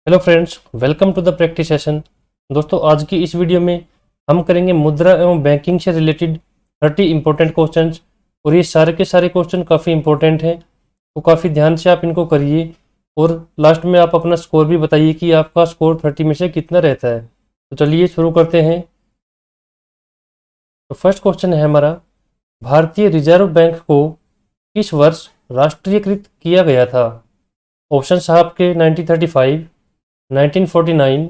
Hello friends, welcome to the practice session. दोस्तों, आज की इस वीडियो में हम करेंगे मुद्रा एवं बैंकिंग से रिलेटेड 30 इंपॉर्टेंट क्वेश्चंस। और ये सारे के सारे क्वेश्चन काफ़ी इंपॉर्टेंट हैं, तो काफ़ी ध्यान से आप इनको करिए और लास्ट में आप अपना स्कोर भी बताइए कि आपका स्कोर 30 में से कितना रहता है। तो चलिए शुरू करते हैं। तो फर्स्ट क्वेश्चन है हमारा, भारतीय रिजर्व बैंक को किस वर्ष राष्ट्रीयकृत किया गया था? ऑप्शन है आपके 1935, 1949,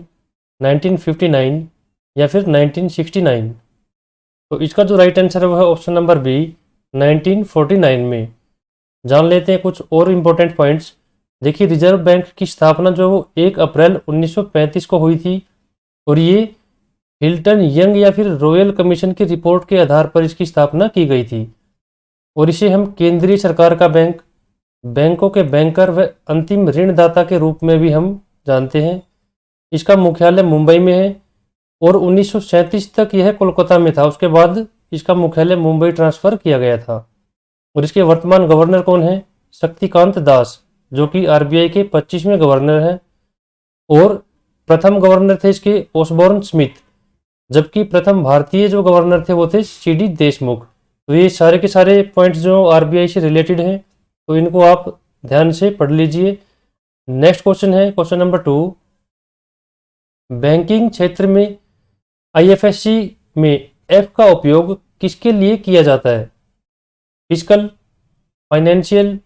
1959 या फिर 1969। तो इसका जो राइट आंसर है वो है ऑप्शन नंबर बी, 1949 में। जान लेते हैं कुछ और इम्पोर्टेंट पॉइंट्स। देखिए, रिजर्व बैंक की स्थापना जो है वो 1 अप्रैल 1935 को हुई थी और ये हिल्टन यंग या फिर रॉयल कमीशन की रिपोर्ट के आधार पर इसकी स्थापना की गई थी। और इसे हम केंद्रीय सरकार का बैंक, बैंकों के बैंकर व अंतिम ऋणदाता के रूप में भी हम जानते हैं। इसका मुख्यालय मुंबई में है और 1937 तक यह कोलकाता में था। उसके बाद इसका मुख्यालय मुंबई ट्रांसफर किया गया था। और इसके वर्तमान गवर्नर कौन है? शक्तिकांत दास, जो कि आरबीआई के 25वें गवर्नर हैं। और प्रथम गवर्नर थे इसके ओसबॉर्न स्मिथ, जबकि प्रथम भारतीय जो गवर्नर थे वो थे सीडी देशमुख। तो ये सारे के सारे पॉइंट्स जो आरबीआई से रिलेटेड हैं, तो इनको आप ध्यान से पढ़ लीजिए। नेक्स्ट क्वेश्चन है क्वेश्चन नंबर 2। बैंकिंग क्षेत्र में आईएफएससी में एफ का उपयोग किसके लिए किया जाता है? फिजिकल, फाइनेंशियल,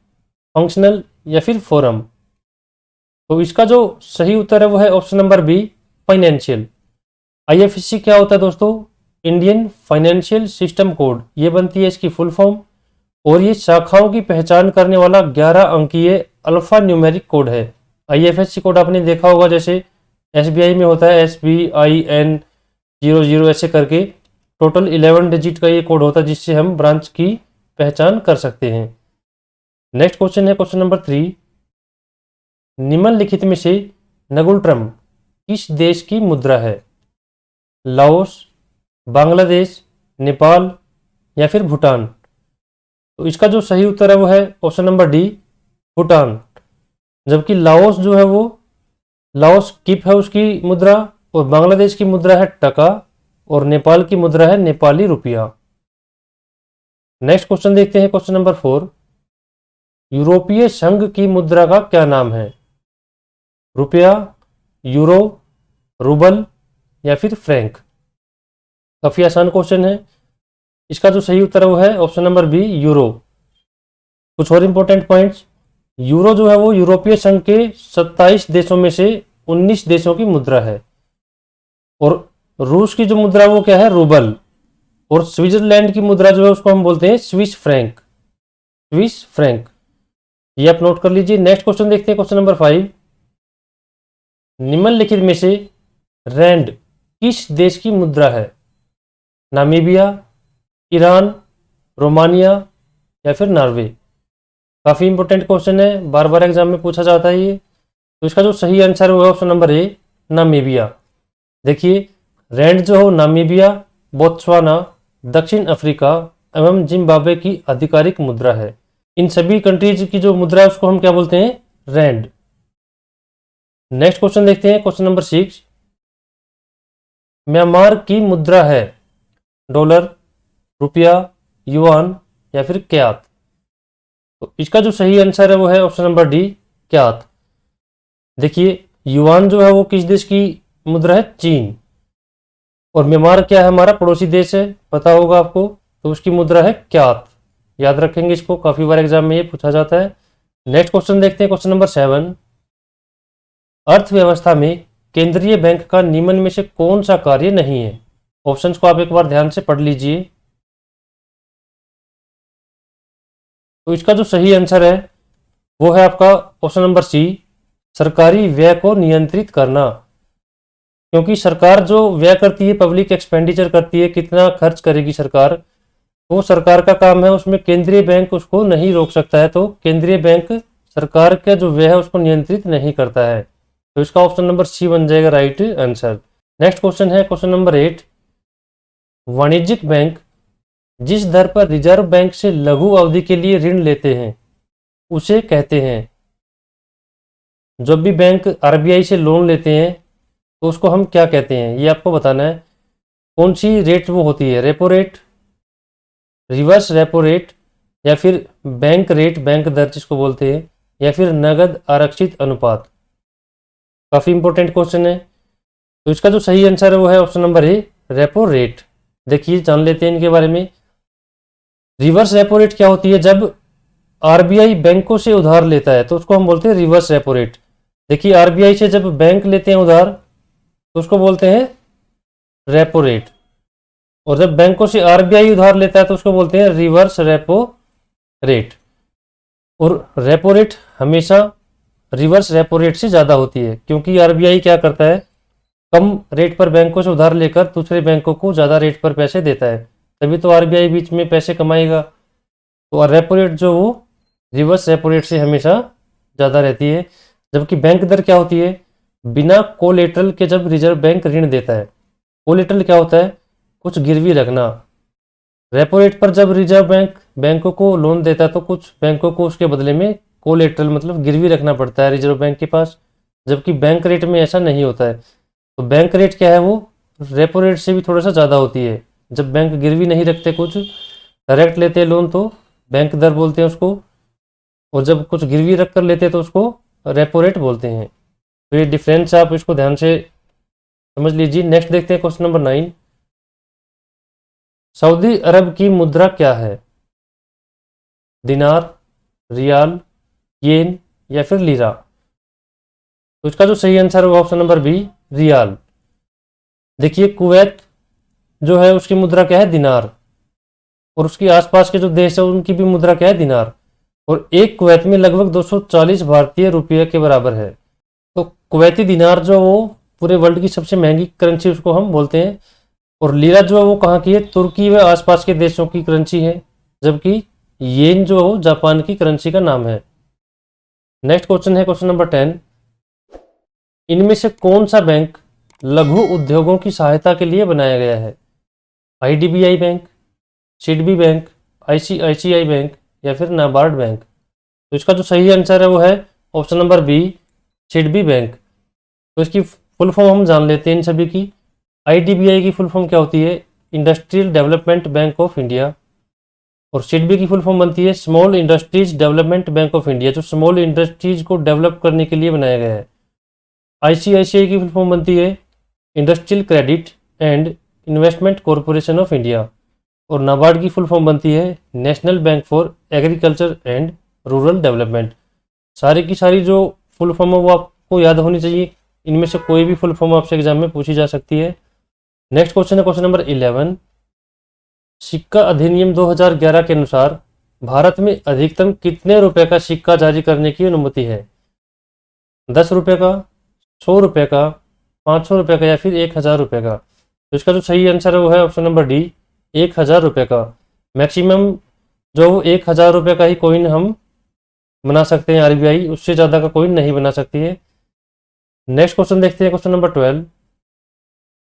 फंक्शनल या फिर फोरम? तो इसका जो सही उत्तर है वो है option number B, financial. IFSC क्या होता है दोस्तों? इंडियन फाइनेंशियल सिस्टम कोड, ये बनती है इसकी फुल फॉर्म। और ये शाखाओं की पहचान करने वाला 11 अंकीय अल्फा न्यूमेरिक कोड है। आईएफएससी कोड आपने देखा होगा, जैसे एसबीआई में होता है SBIN00 ऐसे करके टोटल 11 डिजिट का ये कोड होता है, जिससे हम ब्रांच की पहचान कर सकते हैं। नेक्स्ट क्वेश्चन है क्वेश्चन नंबर 3। निम्नलिखित में से नगुल्ट्रम किस देश की मुद्रा है? लाओस, बांग्लादेश, नेपाल या फिर भूटान? तो इसका जो सही उत्तर है वो है ऑप्शन नंबर डी, भूटान। जबकि लाओस जो है वो, लाओस किप है उसकी मुद्रा, और बांग्लादेश की मुद्रा है टका, और नेपाल की मुद्रा है नेपाली रुपया। नेक्स्ट क्वेश्चन देखते हैं क्वेश्चन नंबर 4। यूरोपीय संघ की मुद्रा का क्या नाम है? रुपया, यूरो, रूबल या फिर फ्रैंक? काफी आसान क्वेश्चन है। इसका जो सही उत्तर है वो है ऑप्शन नंबर बी, यूरो। कुछ और इंपॉर्टेंट पॉइंट्स। यूरो जो है वो यूरोपीय संघ के 27 देशों में से 19 देशों की मुद्रा है। और रूस की जो मुद्रा वो क्या है? रूबल। और स्विट्जरलैंड की मुद्रा जो है उसको हम बोलते हैं स्विस फ्रैंक, स्विस फ्रैंक। ये आप नोट कर लीजिए। नेक्स्ट क्वेश्चन देखते हैं क्वेश्चन नंबर 5। निम्नलिखित में से रैंड किस देश की मुद्रा है? नामीबिया, ईरान, रोमानिया या फिर नॉर्वे? काफी इंपॉर्टेंट क्वेश्चन है, बार बार एग्जाम में पूछा जाता है ये। तो इसका जो सही आंसर है ऑप्शन नंबर ए, नामीबिया। देखिए, रैंड जो हो नामीबिया, बोत्सवाना, दक्षिण अफ्रीका एवं जिम्बाब्वे की आधिकारिक मुद्रा है। इन सभी कंट्रीज की जो मुद्रा है उसको हम क्या बोलते हैं? रैंड। नेक्स्ट क्वेश्चन देखते हैं क्वेश्चन नंबर 6। म्यांमार की मुद्रा है डॉलर, रुपया, युआन या फिर क्यात? तो इसका जो सही आंसर है वो है ऑप्शन नंबर डी, क्यात। देखिए, युआन जो है वो किस देश की मुद्रा है? चीन। और म्यांमार क्या है? हमारा पड़ोसी देश है, पता होगा आपको। तो उसकी मुद्रा है क्यात। याद रखेंगे इसको, काफी बार एग्जाम में ये पूछा जाता है। नेक्स्ट क्वेश्चन देखते हैं क्वेश्चन नंबर 7। अर्थव्यवस्था में केंद्रीय बैंक का निम्न में से कौन सा कार्य नहीं है? ऑप्शंस को आप एक बार ध्यान से पढ़ लीजिए। तो इसका जो सही आंसर है वो है आपका ऑप्शन नंबर सी, सरकारी व्यय को नियंत्रित करना। क्योंकि सरकार जो व्यय करती है, पब्लिक एक्सपेंडिचर करती है, कितना खर्च करेगी सरकार, वो सरकार का काम है, उसमें केंद्रीय बैंक उसको नहीं रोक सकता है। तो केंद्रीय बैंक सरकार का जो व्यय है उसको नियंत्रित नहीं करता है। तो इसका ऑप्शन नंबर सी बन जाएगा राइट आंसर। नेक्स्ट क्वेश्चन है क्वेश्चन नंबर 8। वाणिज्यिक बैंक जिस दर पर रिजर्व बैंक से लघु अवधि के लिए ऋण लेते हैं उसे कहते हैं जब भी बैंक आरबीआई से लोन लेते हैं तो उसको हम क्या कहते हैं, ये आपको बताना है। कौन सी रेट वो होती है, repo rate, reverse repo rate, या फिर बैंक रेट, बैंक दर जिसको बोलते हैं, या फिर नगद आरक्षित अनुपात। काफ़ी इंपॉर्टेंट क्वेश्चन है। तो इसका जो सही आंसर है वो है option number A, repo rate. देखिए जान लेते हैं इनके बारे में। रिवर्स रेपो रेट क्या होती है, जब आरबीआई बैंकों से उधार लेता है तो उसको हम बोलते हैं रिवर्स रेपो रेट। देखिए आरबीआई से जब बैंक लेते हैं उधार तो उसको बोलते हैं रेपो रेट, और जब बैंकों से आरबीआई उधार लेता है तो उसको बोलते हैं रिवर्स रेपो रेट। और रेपो रेट हमेशा रिवर्स रेपो रेट से ज़्यादा होती है, क्योंकि आरबीआई क्या करता है, कम रेट पर बैंकों से उधार लेकर दूसरे बैंकों को ज़्यादा रेट पर पैसे देता है, तभी तो आरबीआई बीच में पैसे कमाएगा। तो रेपो रेट जो वो रिवर्स रेपो रेट से हमेशा ज़्यादा रहती है। जबकि बैंक दर क्या होती है, बिना कोलेटरल के जब रिजर्व बैंक ऋण देता है। कोलेटरल क्या होता है, कुछ गिरवी रखना। रेपो रेट पर जब रिजर्व बैंक बैंकों को लोन देता है तो कुछ बैंकों को उसके बदले में कोलेटरल मतलब गिरवी रखना पड़ता है रिजर्व बैंक के पास, जबकि बैंक रेट में ऐसा नहीं होता है। तो बैंक रेट क्या है, वो रेपो रेट से भी थोड़ा सा ज़्यादा होती है। जब बैंक गिरवी नहीं रखते, कुछ डायरेक्ट लेते हैं लोन तो बैंक दर बोलते हैं उसको, और जब कुछ गिरवी रख कर लेते हैं तो उसको रेपो रेट बोलते हैं। तो ये डिफरेंस आप इसको ध्यान से समझ लीजिए। नेक्स्ट देखते हैं क्वेश्चन नंबर 9। सऊदी अरब की मुद्रा क्या है, दिनार, रियाल, येन, या फिर लीरा। तो इसका जो सही आंसर है वो ऑप्शन नंबर बी, रियाल। देखिए कुवैत जो है उसकी मुद्रा क्या है, दिनार, और उसके आसपास के जो देश है उनकी भी मुद्रा क्या है, दिनार। और एक कुवैत में लगभग 240 भारतीय रुपये के बराबर है। तो कुवैती दिनार जो वो पूरे वर्ल्ड की सबसे महंगी करेंसी उसको हम बोलते हैं। और लीरा जो है वो कहाँ की है, तुर्की व आसपास के देशों की करेंसी है। जबकि येन जो हो जापान की करेंसी का नाम है। नेक्स्ट क्वेश्चन है क्वेश्चन नंबर 10। इनमें से कौन सा बैंक लघु उद्योगों की सहायता के लिए बनाया गया है, IDBI bank, SIDBI bank, ICICI bank, या फिर नाबार्ड बैंक। तो इसका जो सही आंसर है वो है option number B, SIDBI bank. तो इसकी फुल फॉर्म हम जान लेते हैं इन सभी की। आईडीबीआई की फुल फॉर्म क्या होती है, industrial development bank of India. और सिडबी की फुल फॉर्म बनती है small industries development bank of India, जो स्मॉल इंडस्ट्रीज को डेवलप करने के लिए बनाया गया है। आईसीआईसीआई की फुल फॉर्म बनती है industrial credit and investment corporation of India. और नाबार्ड की फुल फॉर्म बनती है national bank for agriculture and rural development. सारी की सारी जो फुल फॉर्म है वो आपको याद होनी चाहिए। इनमें से कोई भी फुल फॉर्म आपसे एग्जाम में पूछी जा सकती है। नेक्स्ट क्वेश्चन है क्वेश्चन नंबर 11। सिक्का अधिनियम 2011 के अनुसार भारत में अधिकतम कितने रुपए का सिक्का जारी करने की अनुमति है, 10 रुपए का, 100 रुपए का, 500 रुपए का, या फिर 1000 रुपए का। तो इसका जो सही आंसर है वो है ऑप्शन नंबर डी, 1000 रुपए का। मैक्सिमम जो 1000 रुपए का ही कॉइन हम बना सकते हैं आरबीआई, उससे ज़्यादा का कॉइन नहीं बना सकती है। नेक्स्ट क्वेश्चन देखते हैं क्वेश्चन नंबर 12।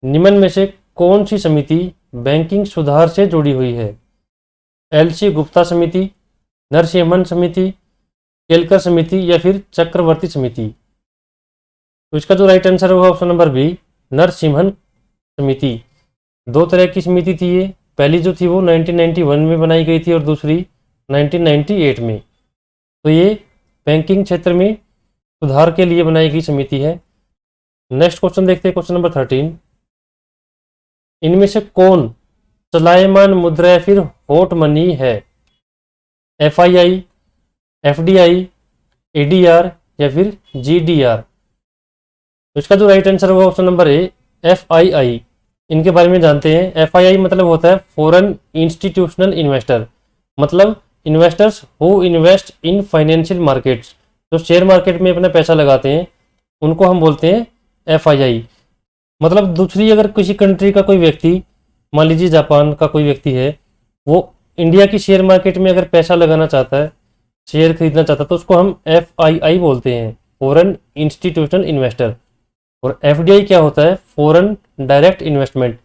निम्न में से कौन सी समिति बैंकिंग सुधार से जुड़ी हुई है, एलसी गुप्ता समिति, नरसिम्हन समिति, केलकर समिति, या फिर चक्रवर्ती समिति। तो इसका जो राइट आंसर है वो ऑप्शन नंबर बी, नरसिम्हन समिति। दो तरह की समिति थी ये, पहली जो थी वो 1991 में बनाई गई थी और दूसरी 1998 में। तो ये बैंकिंग क्षेत्र में सुधार के लिए बनाई गई समिति है। नेक्स्ट क्वेश्चन देखते हैं क्वेश्चन नंबर 13। इनमें से कौन चलायमान मुद्रा या फिर हॉट मनी है, एफआईआई, एफडीआई, एडीआर, या फिर जीडीआर। तो इसका जो राइट आंसर होगा ऑप्शन नंबर ए, एफआईआई। इनके बारे में जानते हैं। एफआईआई मतलब होता है फॉरेन इंस्टीट्यूशनल इन्वेस्टर, मतलब investors who invest in financial markets, जो शेयर मार्केट में अपना पैसा लगाते हैं उनको हम बोलते हैं एफआईआई। मतलब दूसरी अगर किसी कंट्री का कोई व्यक्ति, मान लीजिए जापान का कोई व्यक्ति है, वो इंडिया की शेयर मार्केट में अगर पैसा लगाना चाहता है, शेयर खरीदना चाहता है, तो उसको हम एफआईआई बोलते हैं, फॉरेन इंस्टीट्यूशनल इन्वेस्टर। और एफडीआई क्या होता है, फॉरेन डायरेक्ट इन्वेस्टमेंट,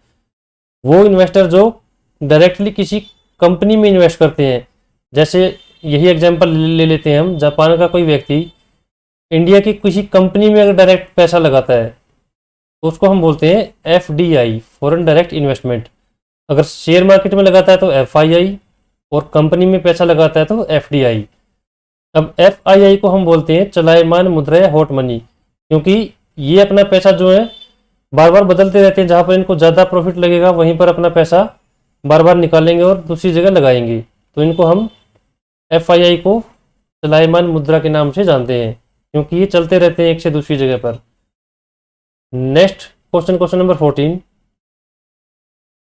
वो इन्वेस्टर जो डायरेक्टली किसी कंपनी में इन्वेस्ट करते हैं। जैसे यही एग्जांपल ले लेते हैं हम, जापान का कोई व्यक्ति इंडिया की किसी कंपनी में अगर डायरेक्ट पैसा लगाता है तो उसको हम बोलते हैं एफडीआई, फॉरेन डायरेक्ट इन्वेस्टमेंट। अगर शेयर मार्केट में लगाता है तो एफआईआई, और कंपनी में पैसा लगाता है तो एफडीआई। अब एफआईआई को हम बोलते हैं चलायमान मुद्रा या हॉट मनी, क्योंकि ये अपना पैसा जो है बार बार बदलते रहते हैं। जहां पर इनको ज़्यादा प्रॉफिट लगेगा वहीं पर अपना पैसा बार बार निकालेंगे और दूसरी जगह लगाएंगे। तो इनको हम एफआईआई को चलायमान मुद्रा के नाम से जानते हैं, क्योंकि ये चलते रहते हैं एक से दूसरी जगह पर। Next question, question number 14।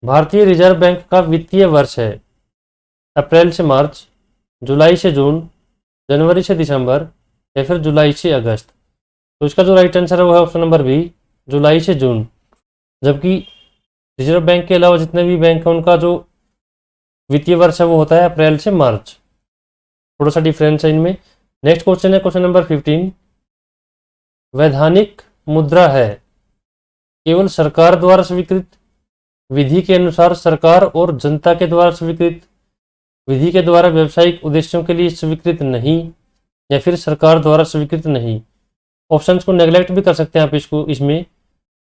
भारतीय रिजर्व बैंक का वित्तीय वर्ष है अप्रैल से मार्च, जुलाई से जून, जनवरी से दिसंबर, या फिर जुलाई से अगस्त। तो इसका जो राइट आंसर है वो है ऑप्शन नंबर बी, जुलाई से जून। जबकि रिजर्व बैंक के अलावा जितने भी बैंक हैं उनका जो वित्तीय वर्ष है वो होता है अप्रैल से मार्च। थोड़ा सा डिफरेंस है इनमें। नेक्स्ट क्वेश्चन है क्वेश्चन नंबर 15। वैधानिक मुद्रा है केवल सरकार द्वारा स्वीकृत, विधि के अनुसार सरकार और जनता के द्वारा स्वीकृत, विधि के द्वारा व्यावसायिक उद्देश्यों के लिए स्वीकृत नहीं, या फिर सरकार द्वारा स्वीकृत नहीं। ऑप्शंस को नेग्लेक्ट भी कर सकते हैं आप इसको। इसमें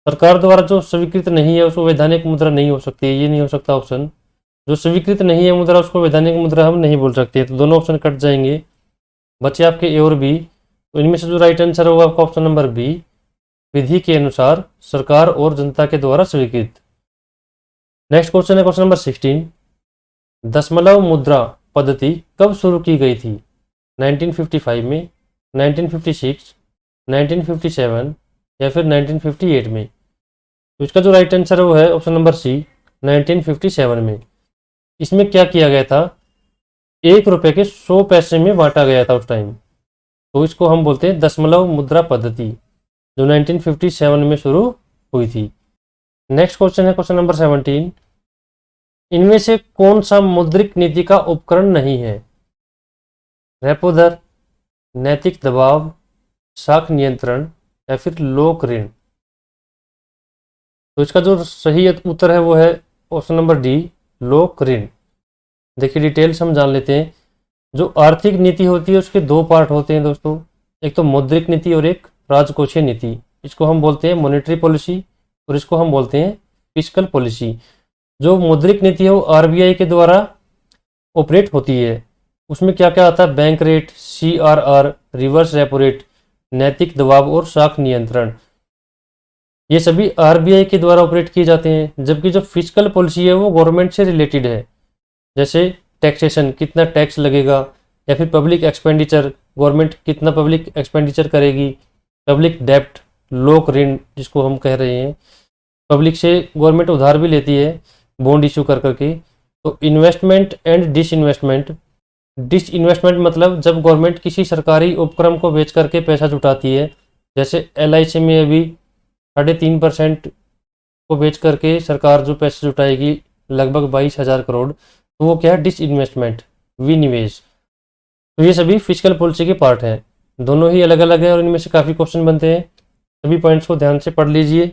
सरकार द्वारा जो स्वीकृत नहीं है उसको वैधानिक मुद्रा नहीं हो सकती है, ये नहीं हो सकता ऑप्शन। जो स्वीकृत नहीं है मुद्रा उसको वैधानिक मुद्रा हम नहीं बोल सकते, तो दोनों ऑप्शन कट जाएंगे, बचे आपके ए और बी। तो इनमें से जो राइट आंसर होगा आपका ऑप्शन नंबर बी, विधि के अनुसार सरकार और जनता के द्वारा स्वीकृत। नेक्स्ट क्वेश्चन है क्वेश्चन नंबर 16। दशमलव मुद्रा पद्धति कब शुरू की गई थी? 1955 में, 1956, 1957, या फिर 1958 में। तो इसका जो राइट आंसर है वो है ऑप्शन नंबर सी, 1957 में। इसमें क्या किया गया था, 1 रुपये के 100 पैसे में बांटा गया था उस टाइम। तो इसको हम बोलते हैं दशमलव मुद्रा पद्धति, जो 1957 में शुरू हुई थी। नेक्स्ट क्वेश्चन है क्वेश्चन नंबर 17। इनमें से कौन सा मौद्रिक नीति का उपकरण नहीं है? रेपो दर, नैतिक दबाव, शाख नियंत्रण, या फिर लोक ऋण। तो इसका जो सही उत्तर है वो है ऑप्शन नंबर डी, लोक ऋण। देखिए डिटेल्स हम जान लेते हैं। जो आर्थिक नीति होती है उसके दो पार्ट होते हैं दोस्तों, एक तो मौद्रिक नीति और एक राजकोषीय नीति। इसको हम बोलते हैं मॉनेटरी पॉलिसी और इसको हम बोलते हैं फिस्कल पॉलिसी। जो मौद्रिक नीति है वो आरबीआई के द्वारा ऑपरेट होती है। उसमें क्या क्या आता है, bank rate, CRR, reverse repo rate, नैतिक दबाव और शाख नियंत्रण। ये सभी आरबीआई के द्वारा ऑपरेट किए जाते हैं। जबकि जो फिस्कल पॉलिसी है वो गवर्नमेंट से रिलेटेड है, जैसे टैक्सेशन, कितना टैक्स लगेगा, या फिर पब्लिक एक्सपेंडिचर, गवर्नमेंट कितना पब्लिक एक्सपेंडिचर करेगी, पब्लिक डेप्ट, लोक ऋण जिसको हम कह रहे हैं, पब्लिक से गवर्नमेंट उधार भी लेती है बॉन्ड इशू कर करके। तो इन्वेस्टमेंट एंड डिसइन्वेस्टमेंट। डिसइन्वेस्टमेंट मतलब जब गवर्नमेंट किसी सरकारी उपक्रम को बेच करके पैसा जुटाती है, जैसे एलआईसी में अभी 3.5% को बेच करके सरकार जो पैसे जुटाएगी लगभग 22,000 करोड़, तो वो क्या है, डिसइन्वेस्टमेंट, विनिवेश। तो ये सभी फिस्कल पॉलिसी के पार्ट हैं, दोनों ही अलग अलग हैं और इनमें से काफ़ी क्वेश्चन बनते हैं। सभी पॉइंट्स को ध्यान से पढ़ लीजिए।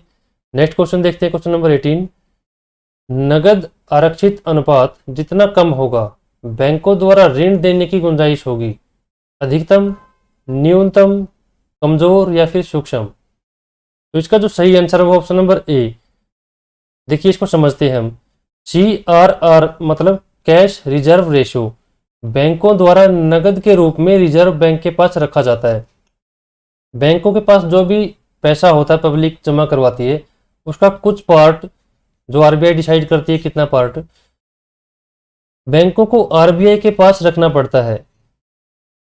नेक्स्ट क्वेश्चन देखते हैं, क्वेश्चन नंबर 18। नगद आरक्षित अनुपात जितना कम होगा बैंकों द्वारा ऋण देने की गुंजाइश होगी, अधिकतम, न्यूनतम, कमजोर, या फिर सूक्ष्म। तो इसका जो सही आंसर है वो ऑप्शन नंबर ए। देखिए इसको समझते हैं हम। CRR मतलब कैश रिजर्व रेशो, बैंकों द्वारा नगद के रूप में रिजर्व बैंक के पास रखा जाता है। बैंकों के पास जो भी पैसा होता है पब्लिक जमा करवाती है, उसका कुछ पार्ट जो आरबीआई डिसाइड करती है कितना पार्ट बैंकों को आरबीआई के पास रखना पड़ता है।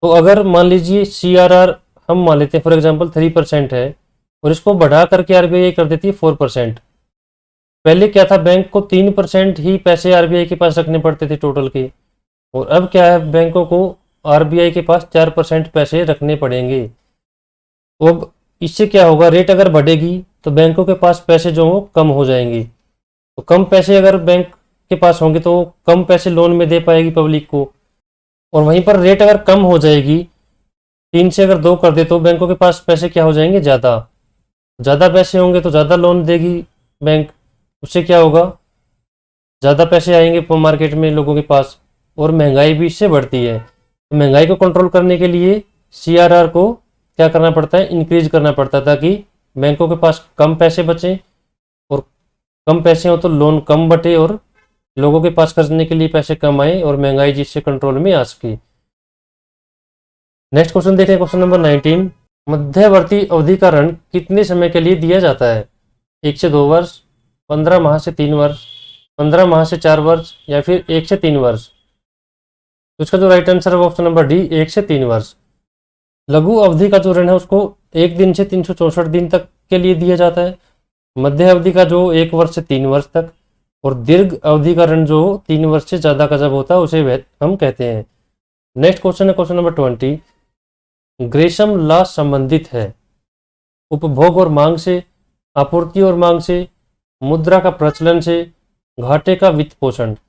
तो अगर मान लीजिए CRR हम मान लेते हैं फॉर एग्जांपल 3% है और इसको बढ़ा करके आरबीआई कर देती है 4%। पहले क्या था, बैंक को 3% ही पैसे आरबीआई के पास रखने पड़ते थे टोटल के, और अब क्या है, बैंकों को आरबीआई के पास 4% पैसे रखने पड़ेंगे। तो अब इससे क्या होगा, रेट अगर बढ़ेगी तो बैंकों के पास पैसे जो हो कम हो जाएंगे। तो कम पैसे अगर बैंक के पास होंगे तो कम पैसे लोन में दे पाएगी पब्लिक को, और वहीं पर रेट अगर कम हो जाएगी, 3 से अगर 2 कर दे तो बैंकों के पास पैसे क्या हो जाएंगे, ज़्यादा पैसे होंगे तो ज़्यादा लोन देगी बैंक। उससे क्या होगा, ज़्यादा पैसे आएंगे मार्केट में लोगों के पास, और महंगाई भी इससे बढ़ती है। तो महंगाई को कंट्रोल करने के लिए CRR को क्या करना पड़ता है, इंक्रीज करना पड़ता है, ताकि बैंकों के पास कम पैसे बचें, और कम पैसे हो तो लोन कम बटे और लोगों के पास खर्चने के लिए पैसे कम आए और महंगाई जिससे कंट्रोल में आ सके। नेक्स्ट क्वेश्चन देखते हैं, क्वेश्चन नंबर 19। मध्यवर्ती अवधि का ऋण कितने समय के लिए दिया जाता है? 1 से 2 वर्ष, 15 माह से 3 वर्ष, 15 माह से 4 वर्ष, या फिर 1 से 3 वर्ष। तो इसका जो राइट आंसर है वो ऑप्शन नंबर डी, 1 से 3 वर्ष। लघु अवधि का जो ऋण है उसको 1 दिन से 364 दिन तक के लिए दिया जाता है। मध्य अवधि का जो 1 वर्ष से 3 वर्ष तक, और दीर्घ अवधि का ऋण जो 3 वर्ष से ज्यादा का जब होता है उसे हम कहते हैं। नेक्स्ट क्वेश्चन है क्वेश्चन नंबर 20। ग्रेशम लॉ संबंधित है उपभोग और मांग से, आपूर्ति और मांग से, मुद्रा का प्रचलन से, घाटे का वित्त पोषण। तो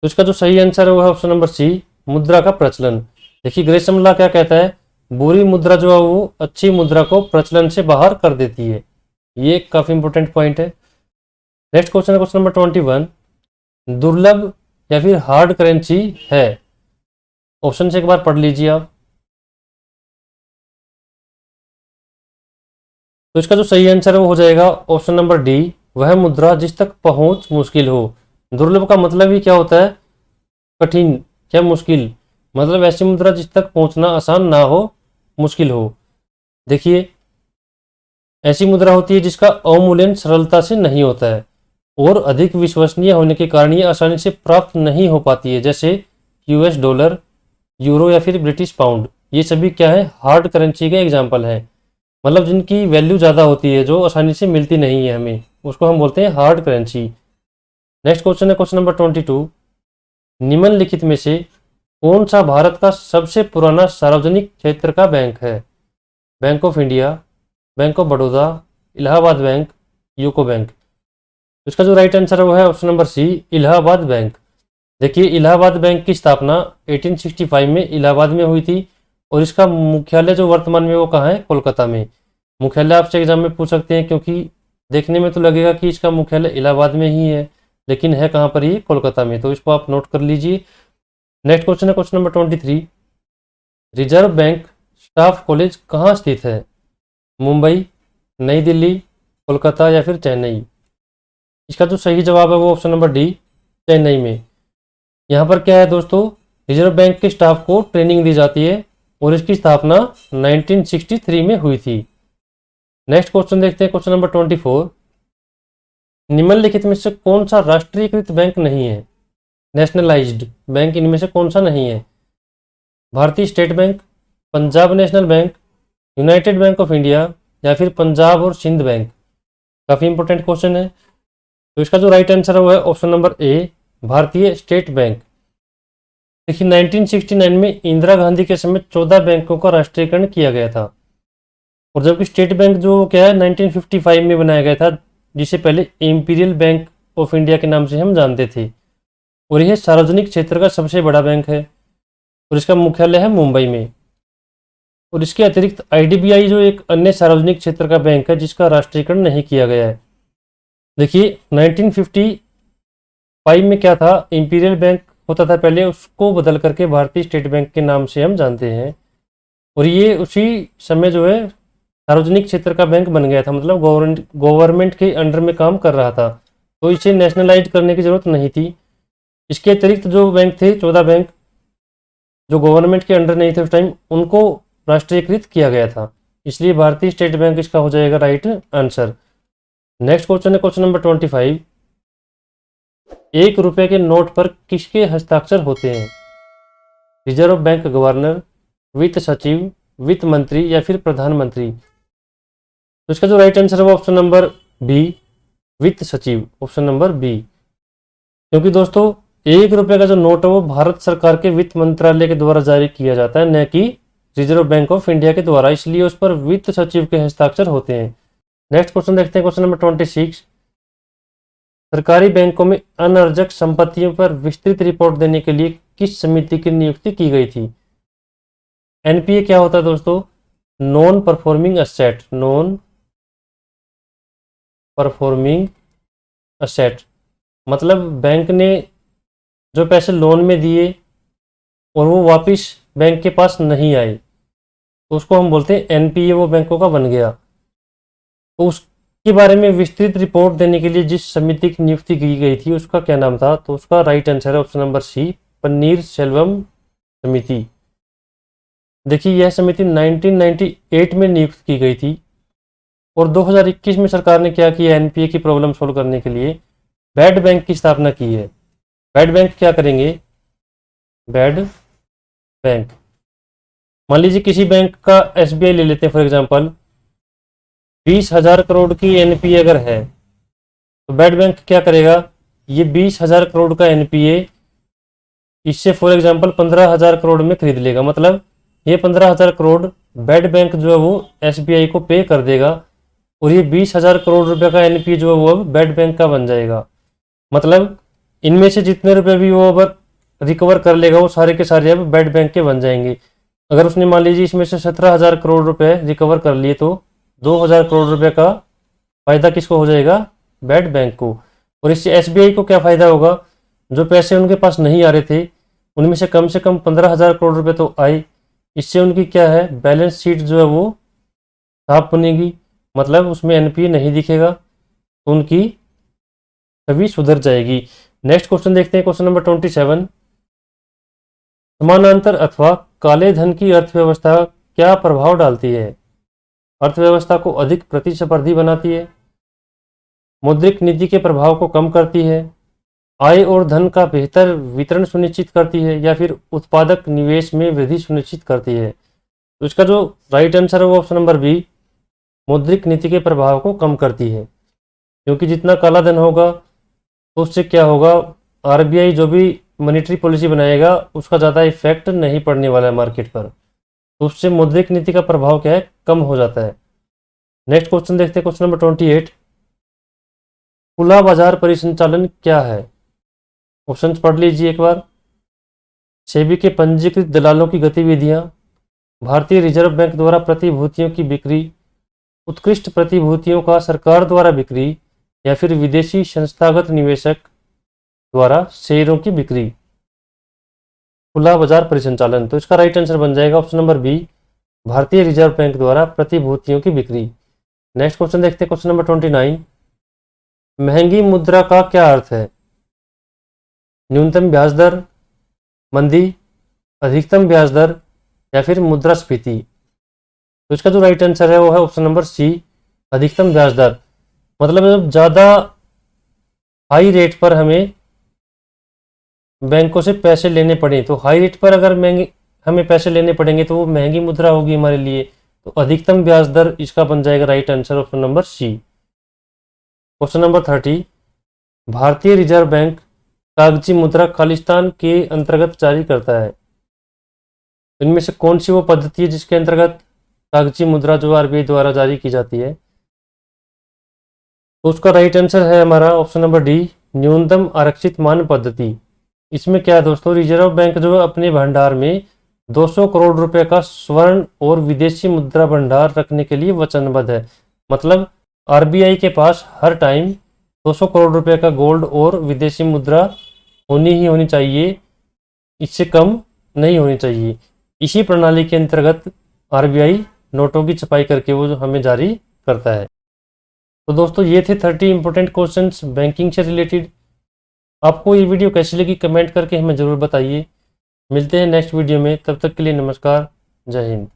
इसका जो सही आंसर है वो है ऑप्शन नंबर सी, मुद्रा का प्रचलन। देखिए ग्रेशम लॉ क्या कहता है, बुरी मुद्रा जो है वो अच्छी मुद्रा को प्रचलन से बाहर कर देती है। ये काफी इंपॉर्टेंट पॉइंट है। नेक्स्ट क्वेश्चन है क्वेश्चन नंबर 21। दुर्लभ या फिर हार्ड करेंसी है? ऑप्शन से एक बार पढ़ लीजिए आप। तो इसका जो सही आंसर है वो हो जाएगा ऑप्शन नंबर डी, वह मुद्रा जिस तक पहुंच मुश्किल हो। दुर्लभ का मतलब ही क्या होता है, कठिन या मुश्किल, मतलब ऐसी मुद्रा जिस तक पहुंचना आसान ना हो, मुश्किल हो। देखिए ऐसी मुद्रा होती है जिसका अवमूल्यन सरलता से नहीं होता है और अधिक विश्वसनीय होने के कारण ये आसानी से प्राप्त नहीं हो पाती है, जैसे यूएस डॉलर, यूरो या फिर ब्रिटिश पाउंड। ये सभी क्या है, हार्ड करेंसी के एग्जाम्पल हैं, मतलब जिनकी वैल्यू ज़्यादा होती है, जो आसानी से मिलती नहीं है हमें, उसको हम बोलते हैं हार्ड करेंसी। नेक्स्ट क्वेश्चन है क्वेश्चन नंबर 22। निम्नलिखित में से कौन सा भारत का सबसे पुराना सार्वजनिक क्षेत्र का बैंक है? Bank of India, bank of Baroda, Allahabad bank, UCO bank. इसका जो राइट आंसर है वो है option number C, Allahabad bank. देखिए इलाहाबाद बैंक की स्थापना 1865 में इलाहाबाद में हुई थी और इसका मुख्यालय जो वर्तमान में वो कहाँ है, कोलकाता में। मुख्यालय आपसे एग्जाम में पूछ सकते हैं, क्योंकि देखने में तो लगेगा कि इसका मुख्यालय इलाहाबाद में ही है, लेकिन है कहाँ पर, ये कोलकाता में। तो इसको आप नोट कर लीजिए। नेक्स्ट क्वेश्चन है question number 23। Reserve bank staff college कहाँ स्थित है? मुंबई, नई दिल्ली, कोलकाता या फिर चेन्नई। इसका जो सही जवाब है वो ऑप्शन नंबर डी, चेन्नई में। यहाँ पर क्या है दोस्तों, रिजर्व बैंक के स्टाफ को ट्रेनिंग दी जाती है और इसकी स्थापना 1963 में हुई थी। नेक्स्ट क्वेश्चन देखते हैं क्वेश्चन नंबर 24। निम्नलिखित में से कौन सा राष्ट्रीयकृत बैंक नहीं है? नेशनलाइज्ड बैंक इनमें से कौन सा नहीं है? भारतीय state bank, Punjab national bank, United bank of India या फिर पंजाब और सिंध बैंक। काफी इंपॉर्टेंट क्वेश्चन है। तो इसका जो राइट आंसर है वो है ऑप्शन नंबर ए, भारतीय स्टेट बैंक। देखिए 1969 में इंदिरा गांधी के समय 14 बैंकों का राष्ट्रीयकरण किया गया था, और जबकि स्टेट बैंक जो क्या है 1955 में बनाया गया था, जिसे पहले इंपीरियल बैंक ऑफ इंडिया के नाम से हम जानते थे, और यह सार्वजनिक क्षेत्र का सबसे बड़ा बैंक है और इसका मुख्यालय है मुंबई में। और इसके अतिरिक्त आईडीबीआई जो एक अन्य सार्वजनिक क्षेत्र का बैंक है जिसका राष्ट्रीयकरण नहीं किया गया है। देखिए 1955 में क्या था, इंपीरियल बैंक होता था पहले, उसको बदल करके भारतीय स्टेट बैंक के नाम से हम जानते हैं, और ये उसी समय जो है सार्वजनिक क्षेत्र का बैंक बन गया था, मतलब गवर्नमेंट के अंडर में काम कर रहा था, तो इसे नेशनलाइज करने की जरूरत नहीं थी। इसके अतिरिक्त जो बैंक थे 14 बैंक जो गवर्नमेंट के अंडर नहीं थे उस टाइम, उनको राष्ट्रीयकृत किया गया था, इसलिए भारतीय स्टेट बैंक इसका हो जाएगा राइट आंसर। नेक्स्ट क्वेश्चन है क्वेश्चन नंबर 25। 1 रुपए के नोट पर किसके हस्ताक्षर होते हैं? रिजर्व बैंक गवर्नर, वित्त सचिव, वित्त मंत्री या फिर प्रधानमंत्री। तो इसका जो राइट आंसर है वो ऑप्शन नंबर बी, वित्त सचिव, ऑप्शन नंबर बी। क्योंकि दोस्तों 1 रुपए का जो नोट है वो भारत सरकार के वित्त मंत्रालय के द्वारा जारी किया जाता है, न कि रिजर्व बैंक ऑफ इंडिया के द्वारा, इसलिए उस पर वित्त सचिव के हस्ताक्षर होते हैं। नेक्स्ट क्वेश्चन देखते हैं क्वेश्चन नंबर 26। सरकारी बैंकों में अनर्जक संपत्तियों पर विस्तृत रिपोर्ट देने के लिए किस समिति की नियुक्ति की गई थी? एनपीए क्या होता है दोस्तों? Non performing asset, non performing asset, मतलब बैंक ने जो पैसे लोन में दिए और वो वापस बैंक के पास नहीं आए, तो उसको हम बोलते हैं एनपीए वो बैंकों का बन गया। तो उसके बारे में विस्तृत रिपोर्ट देने के लिए जिस समिति की नियुक्ति की गई थी उसका क्या नाम था? तो उसका राइट आंसर है option number C, Panneer Selvam समिति। देखिए यह समिति 1998 में नियुक्त की गई थी और 2021 में सरकार ने क्या किया, एनपीए की प्रॉब्लम सोल्व करने के लिए बैड बैंक की स्थापना की है। बैड बैंक क्या करेंगे? बैड बैंक, मान लीजिए किसी बैंक का एसबीआई ले लेते हैं फॉर एग्जांपल, 20,000 करोड़ की एनपीए अगर है तो बैड बैंक क्या करेगा, ये 20,000 करोड़ का एनपीए इससे फॉर एग्जांपल 15,000 करोड़ में खरीद लेगा। मतलब ये 15,000 करोड़ बैड बैंक जो है वो एसबीआई को पे कर देगा और ये 20,000 करोड़ रुपए का एनपीए जो है वो अब बैड बैंक का बन जाएगा। मतलब इनमें से जितने रुपए भी वो अब रिकवर कर लेगा वो सारे के सारे अब बैड बैंक के बन जाएंगे। अगर उसने मान लीजिए इसमें से 17,000 करोड़ रुपए रिकवर कर लिए तो 2,000 करोड़ रुपए का फायदा किसको हो जाएगा? बैड बैंक को। और इससे एसबीआई को क्या फायदा होगा? जो पैसे उनके पास नहीं आ रहे थे उनमें से कम 15,000 करोड़ रुपए तो आए। इससे उनकी क्या है, बैलेंस शीट जो है वो साफ बनेगी, मतलब उसमें एनपीए नहीं दिखेगा, तो उनकी छवि सुधर जाएगी। नेक्स्ट क्वेश्चन देखते हैं, क्वेश्चन नंबर 27। समानांतर अथवा काले धन की अर्थव्यवस्था क्या प्रभाव डालती है? अर्थव्यवस्था को अधिक प्रतिस्पर्धी बनाती है, मौद्रिक नीति के प्रभाव को कम करती है, आय और धन का बेहतर वितरण सुनिश्चित करती है, या फिर उत्पादक निवेश में वृद्धि सुनिश्चित करती है? तो इसका जो राइट आंसर है वो ऑप्शन नंबर बी, मौद्रिक नीति के प्रभाव को कम करती है। क्योंकि जितना काला धन होगा तो उससे क्या होगा, आरबीआई जो भी मॉनेटरी पॉलिसी बनाएगा उसका ज़्यादा इफेक्ट नहीं पड़ने वाला है मार्केट पर, तो उससे मौद्रिक नीति का प्रभाव क्या है, कम हो जाता है। नेक्स्ट क्वेश्चन देखते हैं, क्वेश्चन नंबर 28। खुला बाजार परिसंचालन क्या है? ऑप्शंस पढ़ लीजिए एक बार। सेबी के पंजीकृत दलालों की गतिविधियां, भारतीय रिजर्व बैंक द्वारा प्रतिभूतियों की बिक्री, उत्कृष्ट प्रतिभूतियों का सरकार द्वारा बिक्री, या फिर विदेशी संस्थागत निवेशक द्वारा शेयरों की बिक्री। खुला बाजार परिसंचालन, तो इसका राइट आंसर बन जाएगा ऑप्शन नंबर बी, भारतीय रिजर्व बैंक द्वारा प्रतिभूतियों की बिक्री। नेक्स्ट क्वेश्चन देखते हैं, क्वेश्चन नंबर 29। महंगी मुद्रा का क्या अर्थ है? न्यूनतम ब्याज दर, मंदी, अधिकतम ब्याज दर, या फिर मुद्रास्फीति? तो इसका जो राइट आंसर है वो है ऑप्शन नंबर सी, अधिकतम ब्याज दर। मतलब जब ज़्यादा हाई रेट पर हमें बैंकों से पैसे लेने पड़े, तो हाई रेट पर अगर महंगे हमें पैसे लेने पड़ेंगे तो वो महंगी मुद्रा होगी हमारे लिए, तो अधिकतम ब्याज दर इसका बन जाएगा right answer option number C. Question number 30। भारतीय रिजर्व बैंक कागजी मुद्रा खालिस्तान के अंतर्गत जारी करता है। इनमें से कौन सी वो पद्धति है जिसके अंतर्गत कागजी मुद्रा जो आरबीआई द्वारा जारी की जाती है? तो उसका राइट आंसर है हमारा ऑप्शन नंबर डी, न्यूनतम आरक्षित मान पद्धति। इसमें क्या है दोस्तों, रिजर्व बैंक जो है अपने भंडार में 200 करोड़ रुपए का स्वर्ण और विदेशी मुद्रा भंडार रखने के लिए वचनबद्ध है। मतलब आरबीआई के पास हर टाइम 200 करोड़ रुपए का गोल्ड और विदेशी मुद्रा होनी ही होनी चाहिए, इससे कम नहीं होनी चाहिए। इसी प्रणाली के अंतर्गत आरबीआई नोटों की छपाई करके वो हमें जारी करता है। तो दोस्तों ये थे 30 इंपॉर्टेंट क्वेश्चंस बैंकिंग से रिलेटेड। आपको ये वीडियो कैसी लगी कमेंट करके हमें ज़रूर बताइए। मिलते हैं नेक्स्ट वीडियो में, तब तक के लिए नमस्कार, जय हिंद।